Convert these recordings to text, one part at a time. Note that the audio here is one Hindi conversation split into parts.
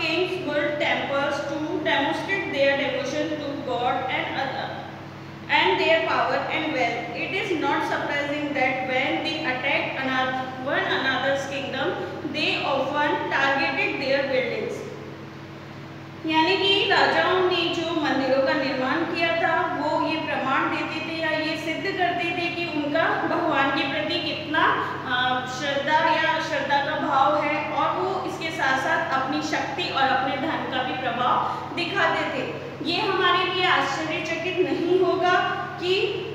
kings built temples to demonstrate their devotion to God and their power and wealth. It is not surprising that when they attacked one another's kingdom, they often targeted their buildings. यानी कि राजाओं ने जो मंदिरों का निर्माण किया था वो ये प्रमाण देते थे या ये सिद्ध करते थे कि उनका भगवान के प्रति कितना श्रद्धा का भाव है, और वो इसके साथ साथ अपनी शक्ति और अपने धन का भी प्रभाव दिखाते थे। ये हमारे लिए आश्चर्यचकित नहीं होगा कि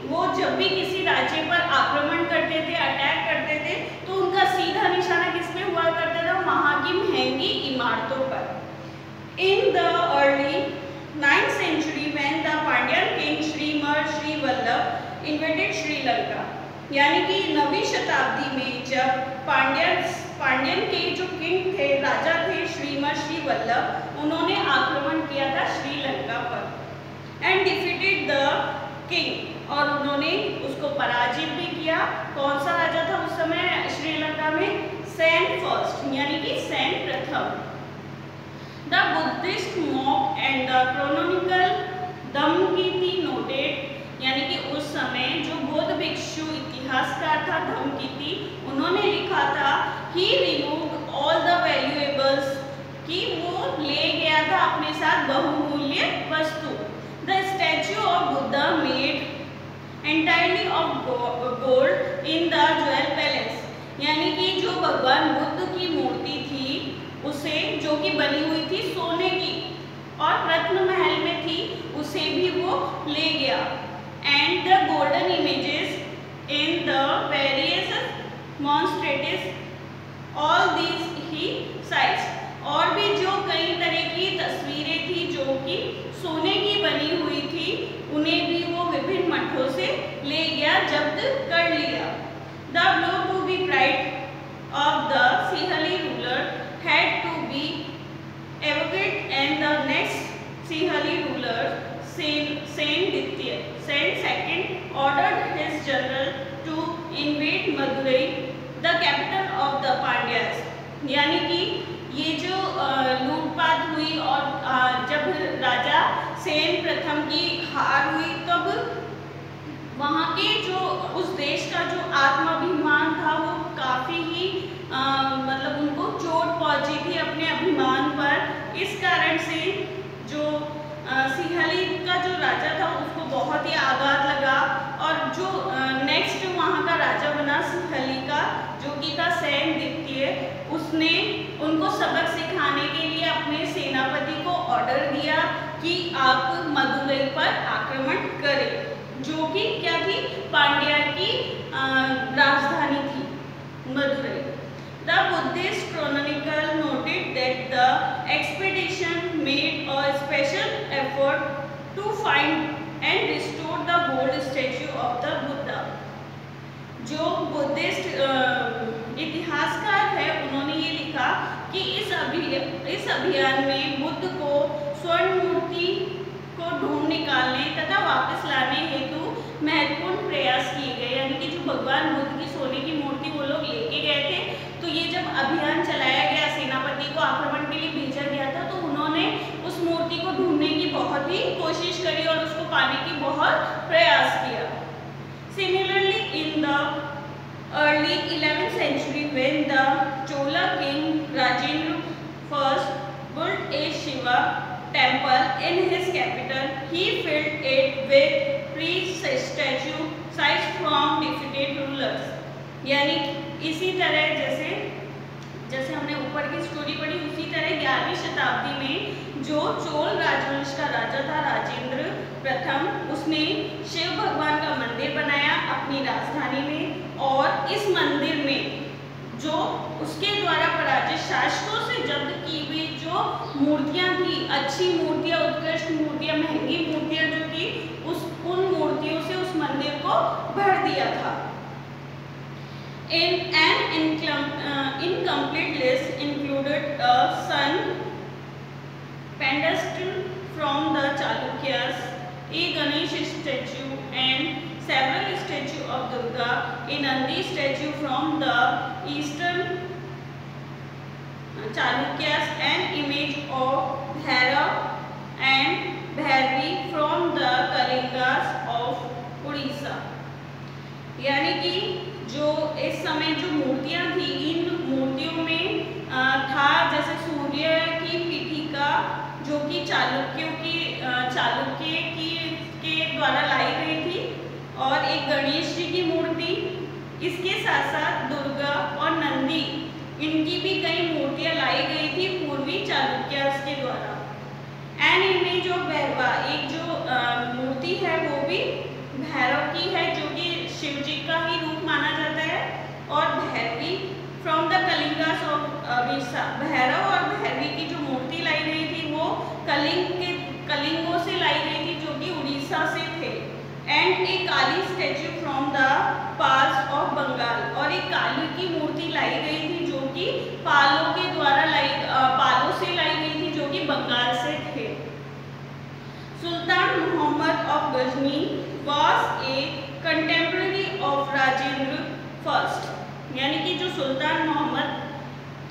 वो जब भी किसी राज्य पर आक्रमण करते थे, अटैक करते थे, तो उनका सीधा निशाना किस पे हुआ करता था? वहाँ की महंगी इमारतों पर। In the early 9th century, when the Pandyan king Sri Vallabh invaded Sri Lanka, यानी कि 9वीं शताब्दी में जब पांड्यन के जो किंग थे, राजा थे श्री वल्लभ, उन्होंने आक्रमण किया था श्रीलंका पर एंड डिफीटेड द किंग, और उन्होंने उसको पराजित भी किया। कौन सा राजा था उस समय श्रीलंका में? सेन फर्स्ट, यानी कि सेन प्रथम। The Buddhist monk and the chronicle धम्मकीर्ति noted, यानी कि उस समय जो बौद्ध भिक्षु इतिहासकार था धम्मकीर्ति, उन्होंने लिखा था he removed all the valuables, कि वो ले गया था अपने साथ बहुमूल्य वस्तु। The statue of Buddha made entirely of gold in the Jewel Palace, यानी कि जो भगवान बुद्ध की मूर्ति थी उसे, जो कि बनी हुई थी सोने की और रत्न महल में थी, उसे भी वो ले गया। And the golden images in the various monasteries all these he sites, और भी जो कई तरह की तस्वीरें थी जो कि सोने की बनी हुई थी, उन्हें भी वो विभिन्न मठों से ले गया, जब्त कर लिया। The blow to be pride of the Sinhali ruler had to be evoked, and the next Sinhali ruler, Sen II, ordered his general to invade Madurai, the capital of the Pandyas। यानी कि ये जो लूटपाट हुई और जब राजा सेन प्रथम की हार हुई, तब वहाँ के जो उस देश का जो आत्माभिमान था वो काफ़ी ही मतलब उनको चोट पहुंची थी अपने अभिमान पर। इस कारण से जो सिंहली का जो राजा था उसको बहुत ही आघात लगा, और जो नेक्स्ट वहाँ का राजा बना सिंहली का, जो कि था सेन द्वितीय, उसने उनको सबक सिखाने के लिए अपने सेनापति को ऑर्डर दिया कि आप मदुरै पर आक्रमण करें, जो कि क्या थी? पांड्या की राजधानी थी Madurai. The Buddhist chronicle noted that the expedition made a special effort to find and restore the gold statue of the Buddha। जो बुद्धिस्ट इतिहासकार है उन्होंने ये लिखा कि इस अभियान में बुद्ध को स्वर्ण मूर्ति को ढूंढ निकालने तथा वापस लाने हेतु महत्वपूर्ण प्रयास किए गए। यानी कि जो भगवान बुद्ध की सोने की मूर्ति वो लोग लेके गए थे, तो ये जब अभियान चलाया गया, सेनापति को आक्रमण के लिए भेजा गया था, तो उन्होंने उस मूर्ति को ढूंढने की बहुत ही कोशिश करी और उसको पाने की बहुत प्रयास किया। Similarly, in the early 11th century, when the Chola king Rajendra I built a Shiva temple in his capital, he filled it with priest statue sized from defeated rulers। यानी इसी तरह जैसे हमने ऊपर की स्टोरी पढ़ी, उसी तरह 11वीं शताब्दी में जो चोल राजवंश का राजा था राजेंद्र प्रथम, उसने शिव भगवान का मंदिर बनाया अपनी राजधानी में, और इस मंदिर में जो उसके द्वारा पराजित शासकों से जब्त की हुई जो मूर्तियां थी, अच्छी मूर्तियां, उत्कृष्ट मूर्तियां, महंगी मूर्तियां जो थी, उन मूर्तियों से उस मंदिर को भर दिया था। An incomplete list included a sun pedestal from the Chalukyas, a Ganesh statue, and several statues of Durga, a Nandi statue from the eastern Chalukyas, an image इसके साथ साथ दुर्गा और नंदी, इनकी भी कई मूर्तियां लाई गई थी पूर्वी चालुक्य के द्वारा। एन इमेज ऑफ भैरवा, एक जो मूर्ति है वो भी भैरव की है, जो कि शिव जी का ही रूप माना जाता है। और Bhairavi from the Kalingas of Orissa, Bhairav और भैरवी की जो मूर्ति लाई गई थी वो कलिंगों से लाई गई थी, जो कि उड़ीसा से थे। And a Kali statue from the pass of Bengal, और एक काली की मूर्ति लाई गई थी जो कि पालों के द्वारा पालों से लाई गई थी, जो कि बंगाल से थे। Sultan Mohammad of Ghazni was a contemporary of Rajendra first, यानी कि जो सुल्तान मोहम्मद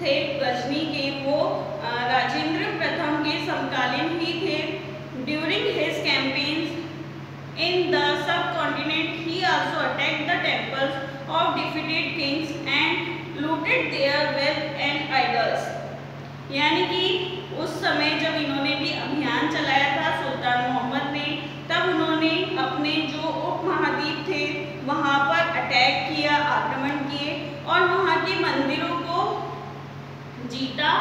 थे गजनी के, वो राजेंद्र प्रथम के समकालीन ही थे। During his campaigns in the subcontinent, he also attacked the temples of defeated kings and looted their wealth and idols। यानी कि उस समय जब इन्होंने भी अभियान चलाया था सुल्तान मोहम्मद ने, तब उन्होंने अपने जो उपमहाद्वीप थे वहाँ पर अटैक किया, आक्रमण किए और वहाँ के मंदिरों को जीता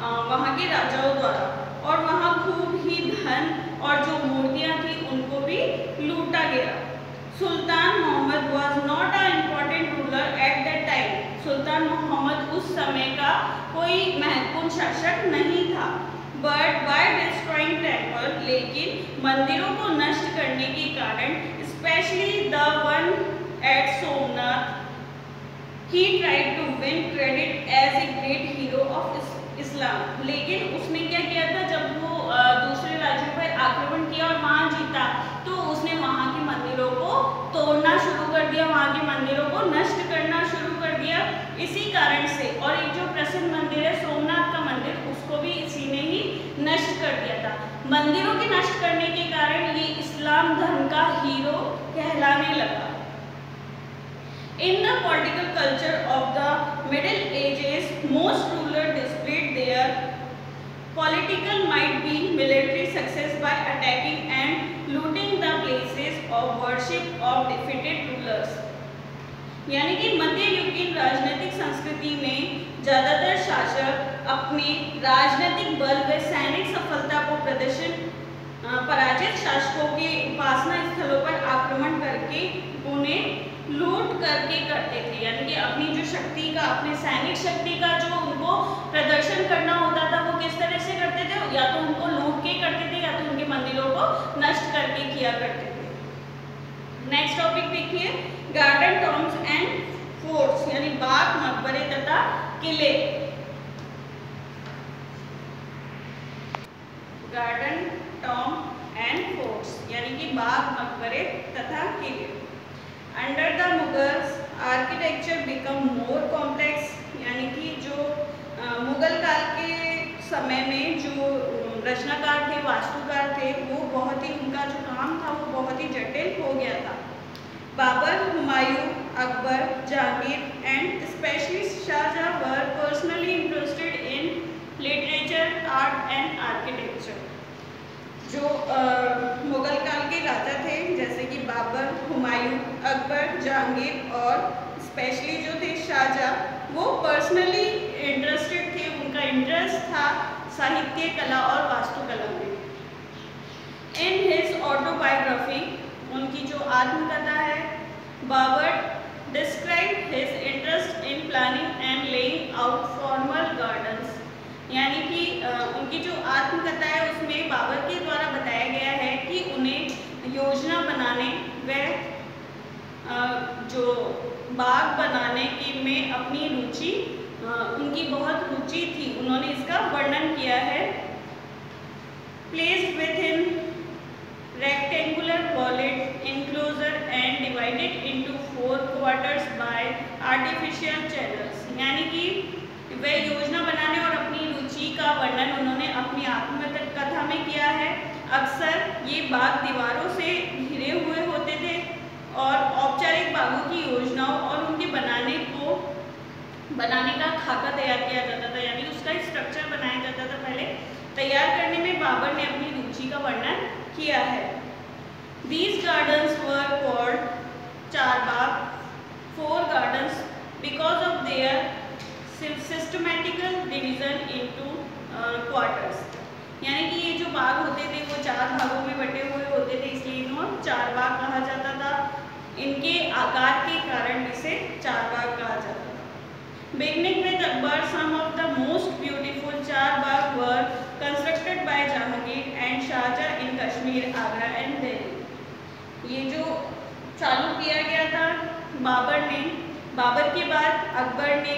वहाँ के राजाओं द्वारा, और वहाँ खूब ही धन और जो मूर्तियाँ थी उनको भी लूटा गया। Sultan Mohammad was not a important ruler at that time, Sultan Mohammad उस समय का कोई महत्वपूर्ण शासक नहीं था। बट बाय डिस्ट्रॉइंग टेम्पल, लेकिन मंदिरों को नष्ट करने के कारण, specially the one at Somnath, he tried to win credit as a great hero of इस्लाम। लेकिन उसने क्या किया था, जब वो दूसरे राज्यों पर आक्रमण किया और वहाँ जीता, तो उसने वहाँ के मंदिरों को तोड़ना शुरू कर दिया, वहाँ के मंदिरों को नष्ट करना शुरू कर दिया। इसी कारण से, और एक जो प्रसिद्ध मंदिर है सोमनाथ का मंदिर, उसको भी इसी ने ही नष्ट कर दिया था। मंदिरों के नष्ट करने के कारण ये इस्लाम धर्म का हीरो कहलाने लगा। In the political culture of the Middle Ages, most rulers displayed their political might be military success by attacking and looting the places of worship of defeated rulers। यानी कि मध्य युगीन राजनीतिक संस्कृति में ज्यादातर शासक अपने राजनीतिक बल व सैनिक सफलता को पराजित शासकों के उपासना स्थलों पर आक्रमण करके उन्हें लूट करके करते थे। यानी कि अपनी जो शक्ति का, अपने सैनिक शक्ति का जो उनको प्रदर्शन करना होता था, वो किस तरह से करते थे, या तो उनको लूट के करते थे या तो उनके मंदिरों को नष्ट करके किया करते थे। नेक्स्ट टॉपिक देखिए, गार्डन टॉम्स एंड फोर्ट्स, यानी बाग, मकबरे तथा किले। गार्डन टॉम एंड फोर्ट्स यानी कि बाग, मकबरे तथा किले। Under the Mughals architecture become more complex, यानी कि जो मुगल काल के समय में जो रचनाकार थे, वास्तुकार थे, वो बहुत ही, उनका जो काम था वो बहुत ही जटिल हो गया था। Babur, Humayun, Akbar, Jahangir and specially Shahjahan were personally interested in literature, art and architecture. जो मुगल काल के राजा थे, जैसे कि बाबर, हुमायूं, अकबर, जहांगीर और स्पेशली जो थे शाहजहां, वो पर्सनली इंटरेस्टेड थे, उनका इंटरेस्ट था साहित्य, कला और वास्तुकला में। इन हिज ऑटोबायोग्राफी, उनकी जो आत्मकथा है, Babur describe his interest in planning and laying out formal gardens, यानी कि उनकी जो आत्मकथा है उसमें बाबर के द्वारा बताया गया है कि उन्हें योजना बनाने व जो बाग बनाने की में अपनी रुचि, उनकी बहुत रुचि थी, उन्होंने इसका वर्णन किया है। Placed with in rectangular wallet enclosure and divided into 4 quarters bye artificial channels, यानी कि वह योजना बनाने और अपनी रुचि का वर्णन उन्होंने अपनी आत्मकथा में किया है। अक्सर ये बाग दीवारों से घिरे हुए होते थे और औपचारिक बागों की योजनाओं और उनके बनाने का खाका तैयार किया जाता था, यानी उसका स्ट्रक्चर बनाया जाता था। पहले तैयार करने में बाबर ने अपनी रुचि का वर्णन किया है। These gardens were called Charbagh 4 gardens because of their systematical division into quarters। यानी कि ये जो बाग होते थे वो 4 भागों में बटे हुए होते थे, इसलिए इन्हें 4 बाग कहा जाता था। इनके आकार के कारण इसे 4 बाग कहा जाता था। Beginning with Akbar, some of the most beautiful 4 Bagh were constructed by Jahangir and Shahjahan in Kashmir, Agra and Delhi। ये जो चालू किया गया था बाबर ने, बाबर के बाद अकबर ने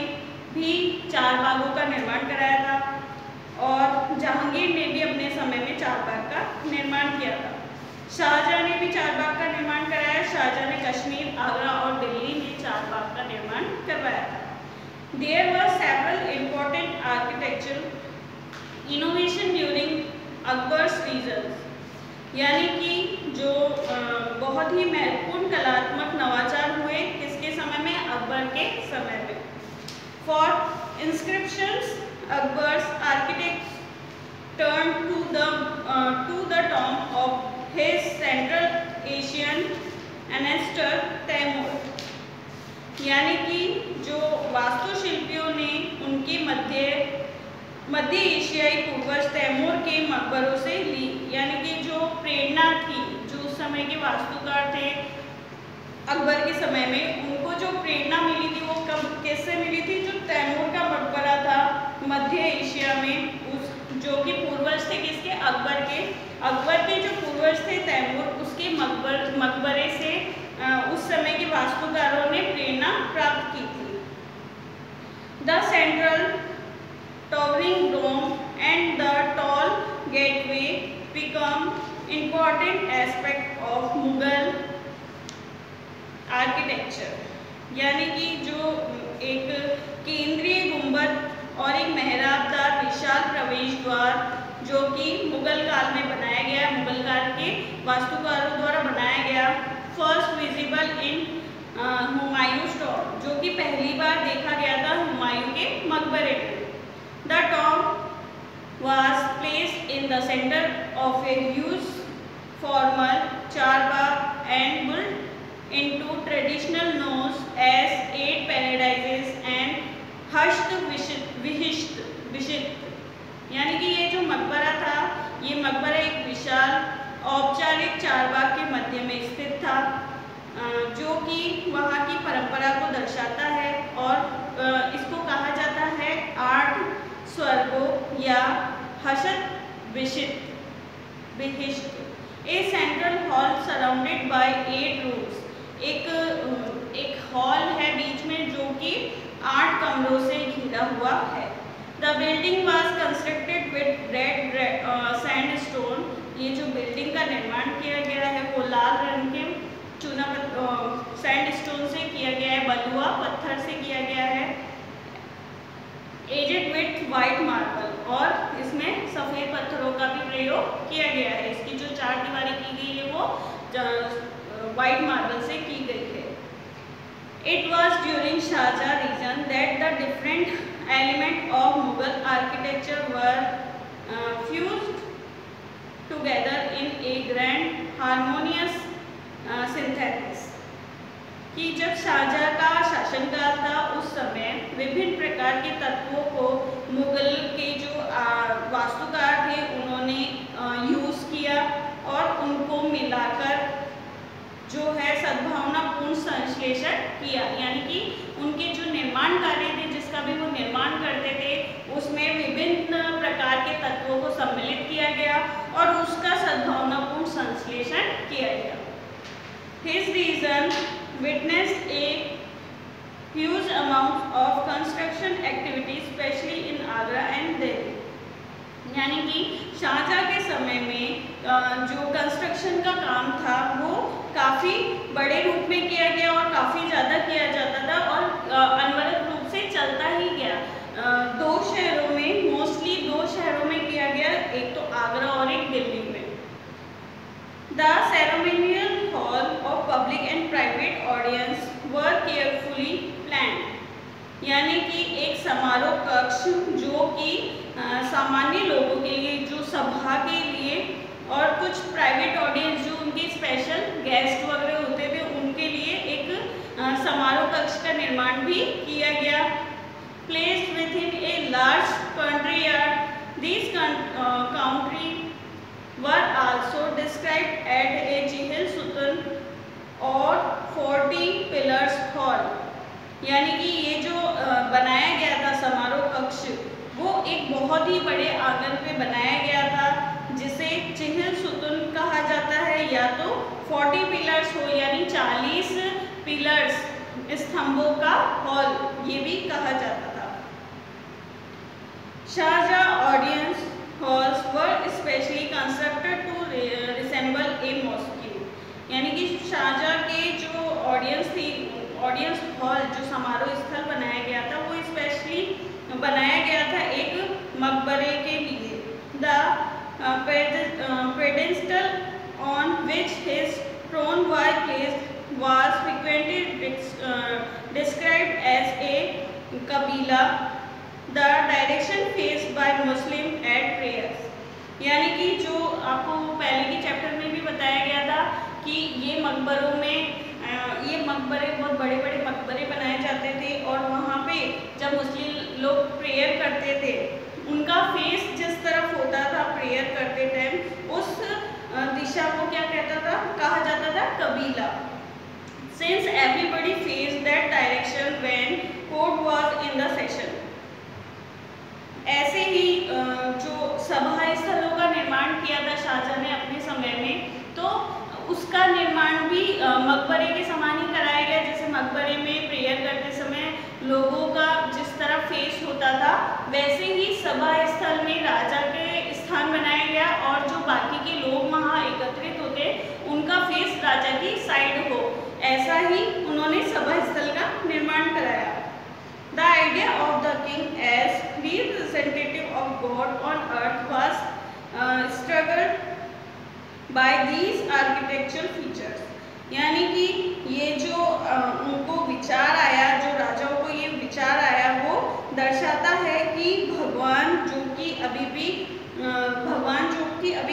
भी 4 बागों का निर्माण कराया था और जहांगीर ने भी अपने समय में 4 बाग का निर्माण किया था। शाहजहां ने भी 4 बाग का निर्माण कराया। शाहजहां ने कश्मीर, आगरा और दिल्ली में 4 बाग का निर्माण करवाया था। There were several important architectural innovation during Akbar's reign, यानी कि जो बहुत ही महत्वपूर्ण कलात्मक नवाचार हुए किसके समय में, अकबर के समय में। For inscriptions, Akbar's architects turned to the tomb of his Central Asian ancestor Taimur, यानी कि जो वास्तुशिल्पियों ने उनके मध्य एशियाई पूर्वज तैमूर के मकबरों से ली, यानी कि जो प्रेरणा थी, जो उस समय के वास्तुकार थे अकबर के समय में, उनको जो प्रेरणा मिली थी वो कब किससे मिली थी, जो तैमूर का मकबरा था मध्य एशिया में, उस जो कि पूर्वज थे किसके, अकबर के जो पूर्वज थे तैमूर, उसके मकबरे से उस समय के वास्तुकारों ने प्रेरणा प्राप्त की थी। The central towering dome and the tall gateway become important aspect of Mughal architecture, यानी कि जो एक केंद्रीय गुंबद और एक मेहराबदार विशाल प्रवेश द्वार जो कि मुगल काल में बनाया गया, मुगल काल के वास्तुकारों द्वारा बनाया गया। फर्स्ट विजिबल इन हुमायूं's tomb, जो कि पहली बार देखा गया था हुमायूं के मकबरे में। The tomb was placed in the center of a huge formal charbagh and built into traditional known as 8 paradises and Hasht Vishisht, यानी कि ये जो मकबरा था, ये मकबरा एक विशाल औपचारिक चारबाग के मध्य में स्थित था, जो कि वहाँ की परंपरा को दर्शाता है और इसको कहा जाता है 8 स्वर्गों या Hasht Bihisht. A central hall surrounded by 8 rooms, एक हॉल है बीच में जो कि 8 कमरों से घिरा हुआ है। The building was constructed with red sandstone, ये जो बिल्डिंग का निर्माण किया गया है वो लाल रंग के चूना सैंडस्टोन से किया गया है, बलुआ पत्थर से किया गया है। एजेड विथ वाइट मार्बल, और इसमें सफ़ेद पत्थरों का भी प्रयोग किया गया है। इसकी जो 4 दीवारी की गई है वो वाइट मार्बल से की गई है। It was during Shahjahan reign that the different element of Mughal architecture were fused together in a grand harmonious synthesis, कि जब शाहजहां का शासनकाल था उस समय विभिन्न प्रकार के तत्वों को मुगल के जो वास्तुकार थे उन्होंने यूज़ किया और उनको मिलाकर जो है सद्भावनापूर्ण संश्लेषण किया, यानी कि उनके जो निर्माण कार्य थे, जिसका भी वो निर्माण करते थे, उसमें विभिन्न प्रकार के तत्वों को सम्मिलित किया गया और उसका सद्भावनापूर्ण संश्लेषण किया गया। His reign witnessed a huge amount of construction activity, especially in Agra and Delhi, यानी कि शाहजहां के समय में जो कंस्ट्रक्शन का काम था वो काफ़ी बड़े रूप में किया गया और काफ़ी ज़्यादा किया जाता था और अनवरत रूप से चलता ही गया। 2 शहरों में, मोस्टली 2 शहरों में किया गया, एक तो आगरा और एक दिल्ली में। The ceremonial hall of public and private audience were carefully planned, यानी कि एक समारोह कक्ष जो कि सामान्य लोगों के लिए, जो सभा के लिए, और कुछ प्राइवेट ऑडियंस जो उनके स्पेशल गेस्ट वगैरह होते थे उनके लिए एक समारोह कक्ष निर्माण भी किया गया। Placed within a large courtyard, this country were also described at a Chihil Sutun और 40 पिलर्स हॉल। यानी कि ये जो बनाया गया था समारोह कक्ष, वो एक बहुत ही बड़े आंगन पे बनाया गया था, जिसे चिहिल सुतन कहा जाता है, या तो 40 पिलर्स हो यानी 40 पिलर्स स्तंभों का हॉल ये भी कहा जाता था। Shahjahan audience halls were specially constructed to resemble a mosque। यानी कि शाहजहां के जो ऑडियंस हॉल जो समारोह स्थल बनाया गया था, वो स्पेशली बनाया गया था एक मकबरे के लिए। The pedestal on which his throne was placed was frequently described as a kabila, the direction faced by Muslim at prayers। यानी कि जो आपको पहले के चैप्टर में भी बताया गया था कि ये मकबरों में ये मकबरे बहुत बड़े बड़े मकबरे बनाए जाते थे, और वहाँ पे जब मुस्लिम लोग प्रेयर करते थे, उनका फेस जिस तरफ होता था प्रेयर करते टाइम, उस दिशा को क्या कहता था, कहा जाता था कबीला। Since everybody faced that direction when court was in the session। ऐसे ही जो सभा स्थलों का निर्माण किया था शाहजहां ने अपने समय में, तो उसका निर्माण भी मकबरे के समान ही कराया गया। जैसे मकबरे में प्रेयर करते समय लोगों का जिस तरह फेस होता था, वैसे ही सभा स्थल में राजा के स्थान बनाया गया, और जो बाकी के लोग वहाँ एकत्रित होते उनका फेस राजा की साइड हो, ऐसा ही उन्होंने सभा स्थल का निर्माण कराया। The idea of the king as representative of God on earth was struggled by these architectural features। यानी कि ये जो उनको विचार आया, जो राजाओं को ये विचार आया, वो दर्शाता है कि भगवान जो कि अभी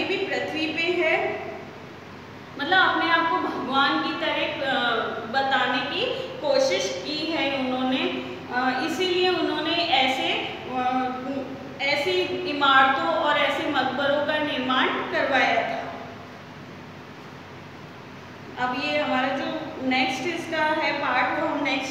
भी पृथ्वी पे है, मतलब अपने आप को भगवान की तरह बताने की कोशिश की है उन्होंने। इसीलिए उन्होंने ऐसी इमारतों और ऐसे मकबरों का निर्माण करवाया था। अब ये हमारा जो नेक्स्ट इसका है पार्ट, वो हम नेक्स्ट